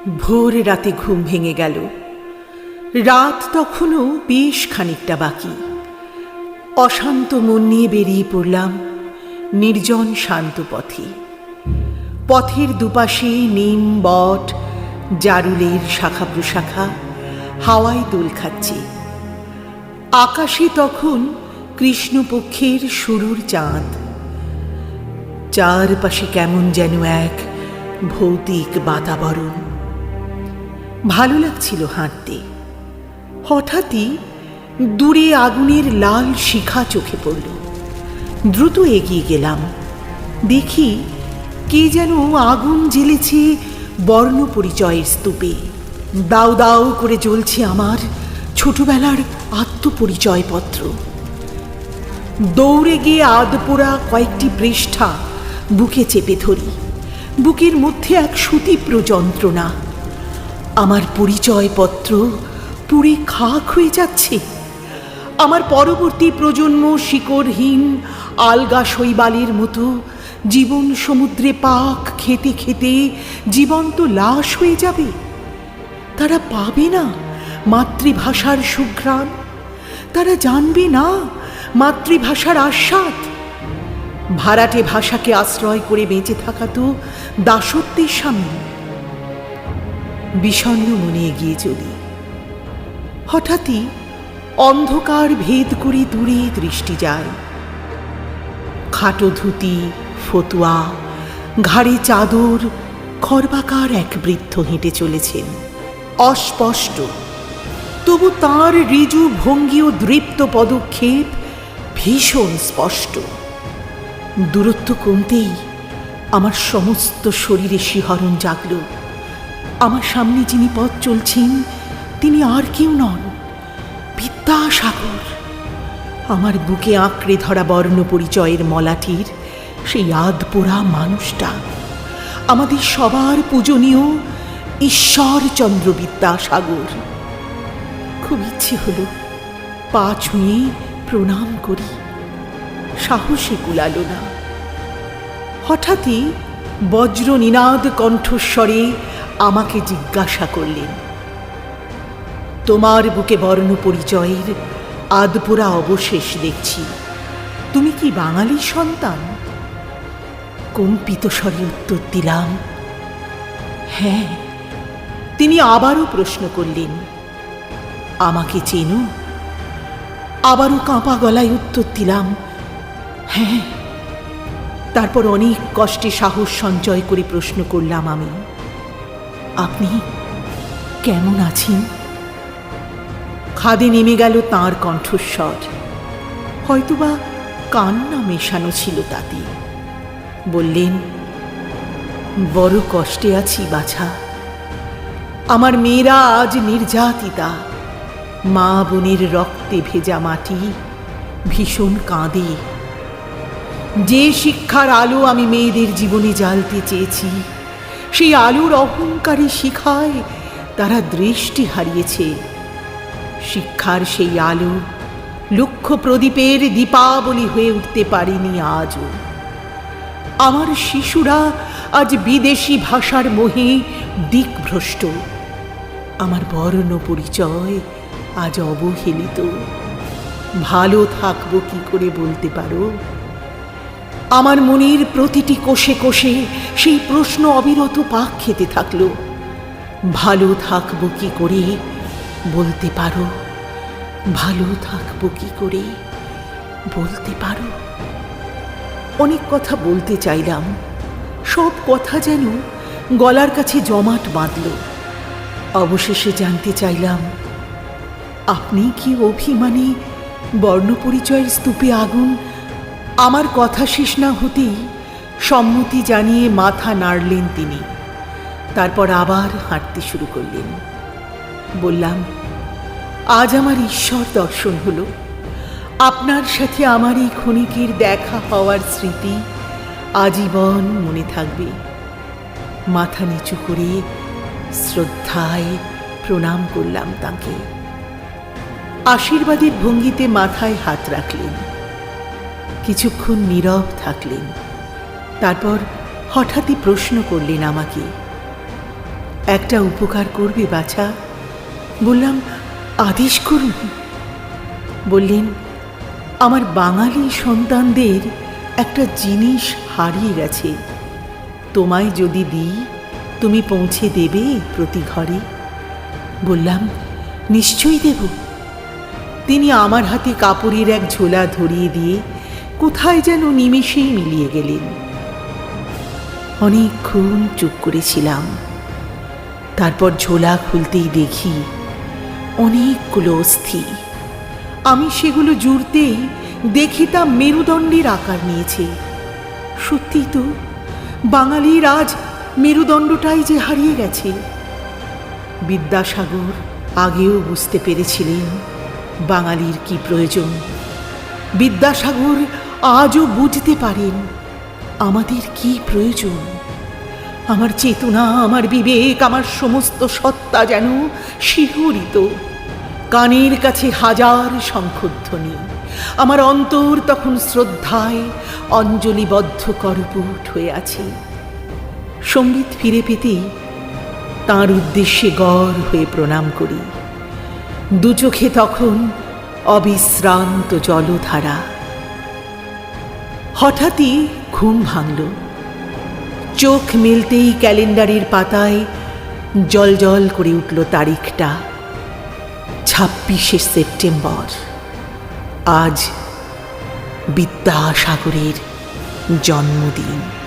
ভোর রাতে ঘুম ভেঙে গেল। রাত তখনও বেশ খানিকটা বাকি। অশান্ত মন নিয়ে বেরিয়ে পড়লাম নির্জন শান্ত পথে। পথের দুপাশে নিম, বট, জারুলের শাখা প্রশাখা হাওয়ায় দোল খাচ্ছে। আকাশে তখন কৃষ্ণপক্ষের শুরুর চাঁদ। চারপাশে কেমন যেন এক ভৌতিক বাতাবরণ। ভালো লাগছিল হাঁটতে। হঠাৎই দূরে আগুনের লাল শিখা চোখে পড়ল। দ্রুত এগিয়ে গেলাম। দেখি কে যেন আগুন জ্বেলেছে বর্ণপরিচয়ের স্তূপে। দাউ দাউ করে জ্বলছে আমার ছোটবেলার আত্মপরিচয়পত্র। দৌড়ে গিয়ে আধপোড়া কয়েকটি পৃষ্ঠা বুকে চেপে ধরি। বুকের মধ্যে এক সুতীব্র যন্ত্রণা। আমার পরিচয়পত্র পুড়ে খাক হয়ে যাচ্ছে। আমার পরবর্তী প্রজন্ম শিকড়হীন আলগা শৈবালের মতো জীবন সমুদ্রে পাক খেতে খেতে জীবন্ত লাশ হয়ে যাবে। তারা পাবে না মাতৃভাষার সুঘ্রাণ। তারা জানবে না মাতৃভাষার আস্বাদ। ভাড়াটে ভাষাকে আশ্রয় করে বেঁচে থাকা তো দাসত্বের সামিল। বিষণ্ণ মনে এগিয়ে চলি। হঠাৎই অন্ধকার ভেদ করে দূরে দৃষ্টি যায়। খাটো ধুতি, ফতুয়া, ঘাড়ে চাদর, খর্বাকার এক বৃদ্ধ হেঁটে চলেছেন। অস্পষ্ট, তবু তাঁর ঋজু ভঙ্গি ও দৃপ্ত পদক্ষেপ ভীষণ স্পষ্ট। দূরত্ব কমতেই আমার সমস্ত শরীরে শিহরণ জাগল। আমার সামনে যিনি পথ চলছেন তিনি আর কেউ নন, বিদ্যাসাগর। আমার বুকে আঁকড়ে ধরা বর্ণ পরিচয়ের মলাটির সেই আধপোড়া মানুষটা, আমাদের সবার পূজনীয় ঈশ্বরচন্দ্র বিদ্যাসাগর। খুব ইচ্ছে হলো পা ছুঁয়ে প্রণাম করি, সাহসে কুলালো না। হঠাৎই বজ্র নিনাদ কণ্ঠস্বরে আমাকে জিজ্ঞাসা করলেন, তোমার বুকে বর্ণ পরিচয়ের আধপোড়া অবশেষ দেখছি, তুমি কি বাঙালি সন্তান? কম্পিত স্বরে উত্তর দিলাম, হ্যাঁ। তিনি আবারও প্রশ্ন করলেন, আমাকে চেনো? আবারও কাঁপা গলায় উত্তর দিলাম, হ্যাঁ। তারপর অনেক কষ্টে সাহস সঞ্চয় করে প্রশ্ন করলাম আমি, আপনি কেমন আছেন? খাদে নেমে গেল তাঁর কণ্ঠস্বর। হয়তোবা কান্না মেশানো ছিল তাতে। বললেন, বড় কষ্টে আছি বাছা। আমার মেয়েরা আজ নির্যাতিতা। মা বোনের রক্তে ভেজা মাটি ভীষণ কাঁদে। যে শিক্ষার আলো আমি মেয়েদের জীবনে জ্বালতে চেয়েছি, সেই আলোর অহংকারী শিখায় তারা দৃষ্টি হারিয়েছে। শিক্ষার সেই আলো লক্ষ প্রদীপের দীপাবলি হয়ে উঠতে পারেনি আজও। আমার শিশুরা আজ বিদেশি ভাষার মোহে দিকভ্রষ্ট। আমার বর্ণ পরিচয় আজ অবহেলিত। ভালো থাকবো কি করে বলতে পারো? আমার মনের প্রতিটি কোষে কোষে সেই প্রশ্ন অবিরত পাক খেতে থাকলো। ভালো থাকবো কি করে বলতে পারো? ভালো থাকবো কি করে বলতে পারো? অনেক কথা বলতে চাইলাম, সব কথা যেন গলার কাছে জমাট বাঁধল। অবশেষে জানতে চাইলাম, আপনি কি অভিমানী বর্ণপরিচয়ের স্তূপে আগুন? আমার কথা শেষ না হতেই সম্মতি জানিয়ে মাথা নাড়লেন তিনি। তারপর আবার হাঁটতে শুরু করলেন। বললাম, আজ আমার ঈশ্বর দর্শন হলো। আপনার সাথে আমার এই ক্ষণিকের দেখা হওয়ার স্মৃতি আজীবন মনে থাকবে। মাথা নিচু করে শ্রদ্ধায় প্রণাম করলাম তাঁকে। আশীর্বাদের ভঙ্গিতে মাথায় হাত রাখলেন। কিছুক্ষণ নীরব থাকলেন। তারপর হঠাৎই প্রশ্ন করলেন আমাকে, একটা উপকার করবে বাছা? বললাম, আদেশ করুন। বললেন, আমার বাঙালি সন্তানদের একটা জিনিস হারিয়ে গেছে, তোমায় যদি দিই তুমি পৌঁছে দেবে প্রতি ঘরে? বললাম, নিশ্চয়ই দেব। তিনি আমার হাতে কাপড়ের এক ঝোলা ধরিয়ে দিয়ে কোথায় যেন নিমেষেই মিলিয়ে গেলেন। অনেকক্ষণ চুপ করেছিলাম। তারপর ঝোলা খুলতেই দেখি অনেকগুলো অস্থি। আমি সেগুলো জুড়তেই দেখি তা মেরুদণ্ডের আকার নিয়েছে। সত্যি তো, বাঙালির আজ মেরুদণ্ডটাই যে হারিয়ে গেছে। বিদ্যাসাগর আগেও বুঝতে পেরেছিলেন বাঙালির কি প্রয়োজন। বিদ্যাসাগর আজও বুঝতে পারেন আমাদের কি প্রয়োজন। আমার চেতনা, আমার বিবেক, আমার সমস্ত সত্তা যেন শিহরিত। কানের কাছে হাজার শঙ্খধ্বনি। আমার অন্তর তখন শ্রদ্ধায় অঞ্জলিবদ্ধ করপুট হয়ে আছে। সঙ্গীত ফিরে পেতেই তাঁর উদ্দেশ্যে গড় হয়ে প্রণাম করি। দু চোখে তখন অবিশ্রান্ত জলধারা। হঠাৎই ঘুম ভাঙল। চোখ মেলতেই ক্যালেন্ডারের পাতায় জল জল করে উঠল তারিখটা, 26শে সেপ্টেম্বর। আজ বিদ্যাসাগরের জন্মদিন।